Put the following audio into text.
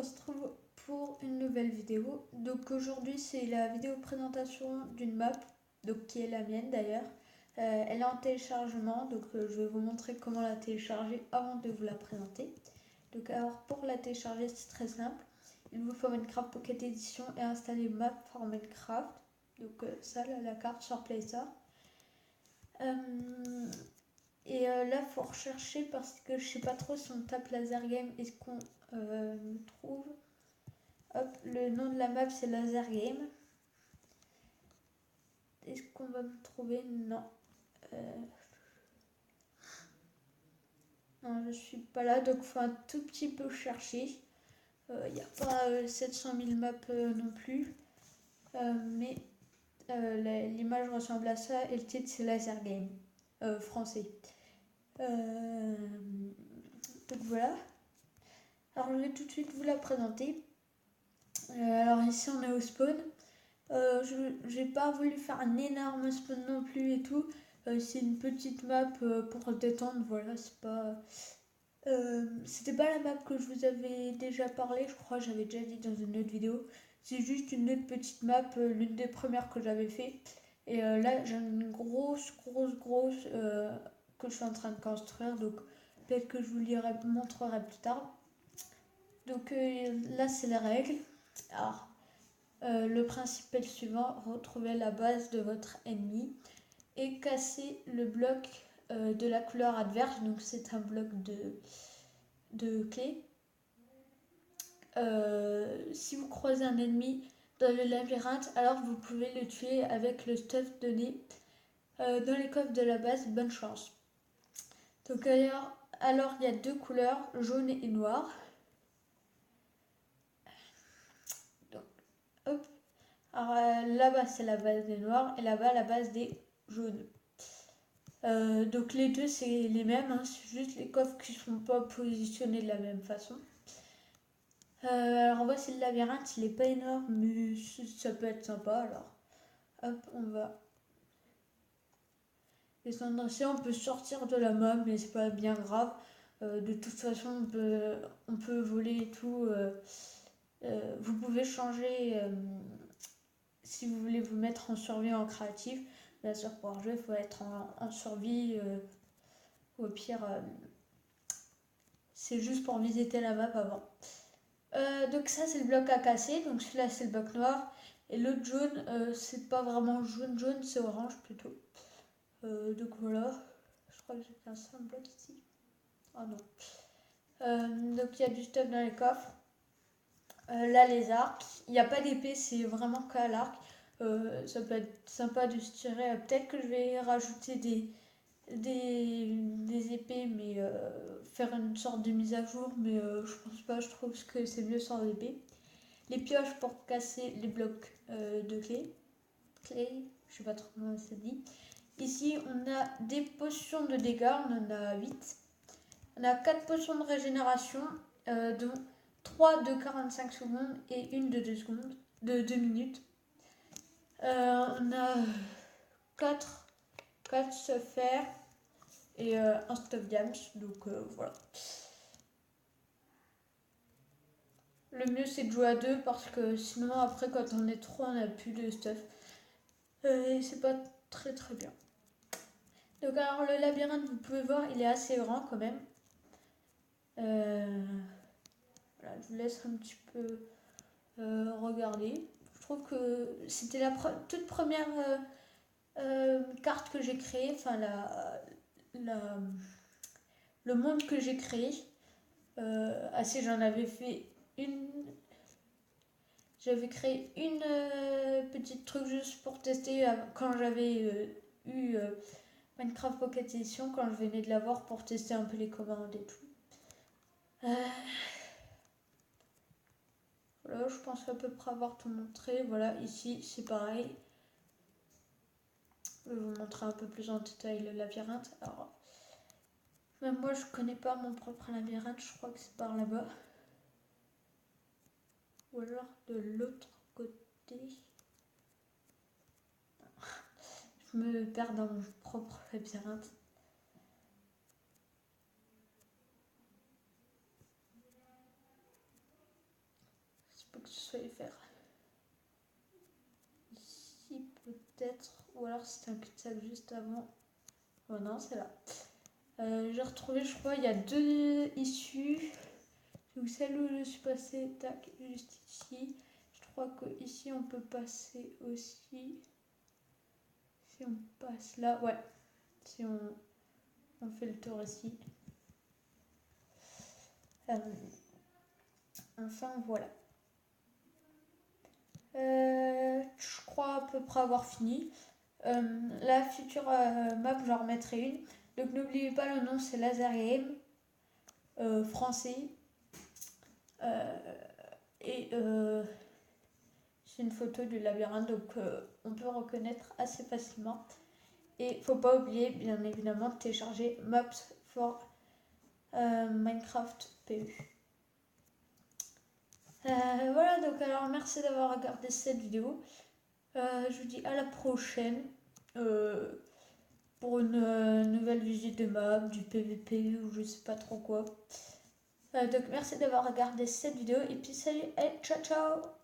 on se retrouve pour une nouvelle vidéo. Donc aujourd'hui c'est la vidéo présentation d'une map, donc qui est la mienne d'ailleurs. Elle est en téléchargement, donc je vais vous montrer comment la télécharger avant de vous la présenter. Donc alors pour la télécharger c'est très simple. Il vous faut Minecraft Pocket Edition et installer Map for Minecraft. Donc ça là, la carte sur Play Store. Et là, il faut rechercher parce que je sais pas trop si on tape Laser Game, est-ce qu'on me trouve. Hop, le nom de la map c'est Laser Game. Est-ce qu'on va me trouver? Non. Non, je suis pas là, donc il faut un tout petit peu chercher. Il n'y a pas 700 000 maps non plus. Mais l'image ressemble à ça et le titre c'est Laser Game. Français. Donc voilà. Alors je vais tout de suite vous la présenter. Alors ici on est au spawn. J'ai pas voulu faire un énorme spawn non plus et tout. C'est une petite map pour détendre, voilà, c'est pas. C'était pas la map que je vous avais déjà parlé, je crois, j'avais déjà dit dans une autre vidéo. C'est juste une autre petite map, l'une des premières que j'avais fait. Et là, j'ai une grosse que je suis en train de construire, donc peut-être que je vous montrerai plus tard. Donc là, c'est les règles. Alors, le principe est le suivant, retrouvez la base de votre ennemi et casser le bloc de la couleur adverse, donc c'est un bloc de clé. Si vous croisez un ennemi dans le labyrinthe, alors vous pouvez le tuer avec le stuff donné dans les coffres de la base, bonne chance. Donc alors il y a deux couleurs, jaune et noir. Donc hop. Alors là-bas c'est la base des noirs et là-bas la base des jaunes. Donc les deux c'est les mêmes, hein, c'est juste les coffres qui ne sont pas positionnés de la même façon. Alors voici le labyrinthe, il n'est pas énorme mais ça peut être sympa. Alors hop, on va descendre ici, on peut sortir de la map mais c'est pas bien grave. De toute façon on peut voler et tout. Vous pouvez changer si vous voulez vous mettre en survie en créatif. Bien sûr pour jouer il faut être en survie ou au pire c'est juste pour visiter la map avant. Donc ça c'est le bloc à casser, donc celui-là c'est le bloc noir. Et l'autre jaune, c'est pas vraiment jaune, c'est orange plutôt. Donc voilà, je crois que j'ai qu'un seul bloc ici. Ah non. Donc il y a du stuff dans les coffres. Là les arcs, il n'y a pas d'épée, c'est vraiment qu'à l'arc. Ça peut être sympa de se tirer. Peut-être que je vais rajouter des épées, mais faire une sorte de mise à jour, mais je pense pas, je trouve que c'est mieux sans épée. Les pioches pour casser les blocs de clé, je sais pas trop comment ça dit. Ici on a des potions de dégâts, on en a 8. On a 4 potions de régénération, dont 3 de 45 secondes et une de 2 secondes, de 2 minutes. On a 4 fer et un stuff diams, donc voilà. Le mieux c'est de jouer à 2 parce que sinon après quand on est 3 on n'a plus de stuff. Et c'est pas très bien. Donc alors le labyrinthe vous pouvez voir il est assez grand quand même. Voilà, je vous laisse un petit peu regarder. Je trouve que c'était la toute première carte que j'ai créée, enfin le monde que j'ai créé. Assez j'en avais fait une. J'avais créé une petite truc juste pour tester quand j'avais eu Minecraft Pocket Edition, quand je venais de l'avoir pour tester un peu les commandes et tout. Voilà, je pense à peu près avoir tout montré. Voilà, ici c'est pareil. Je vais vous montrer un peu plus en détail le labyrinthe. Alors, même moi je connais pas mon propre labyrinthe, je crois que c'est par là-bas. Ou alors de l'autre côté. Je me perds dans mon propre labyrinthe. pas que ce soit les fers. Ici peut-être, ou alors c'était un cul-de-sac juste avant. Oh non, c'est là. J'ai retrouvé, je crois, il y a 2 issues. Donc celle où je suis passée, tac, juste ici. Je crois que ici on peut passer aussi. Si on passe là, ouais. Si on fait le tour ici. Enfin voilà. Je crois à peu près avoir fini. La future map, j'en remettrai une. Donc n'oubliez pas, le nom c'est Laser Game, français. Et c'est une photo du labyrinthe, donc on peut reconnaître assez facilement. Et faut pas oublier, bien évidemment, de télécharger Maps for Minecraft PU. Voilà, donc alors merci d'avoir regardé cette vidéo. Je vous dis à la prochaine pour une nouvelle visite de map, du PVP ou je sais pas trop quoi. Donc merci d'avoir regardé cette vidéo et puis salut et ciao ciao.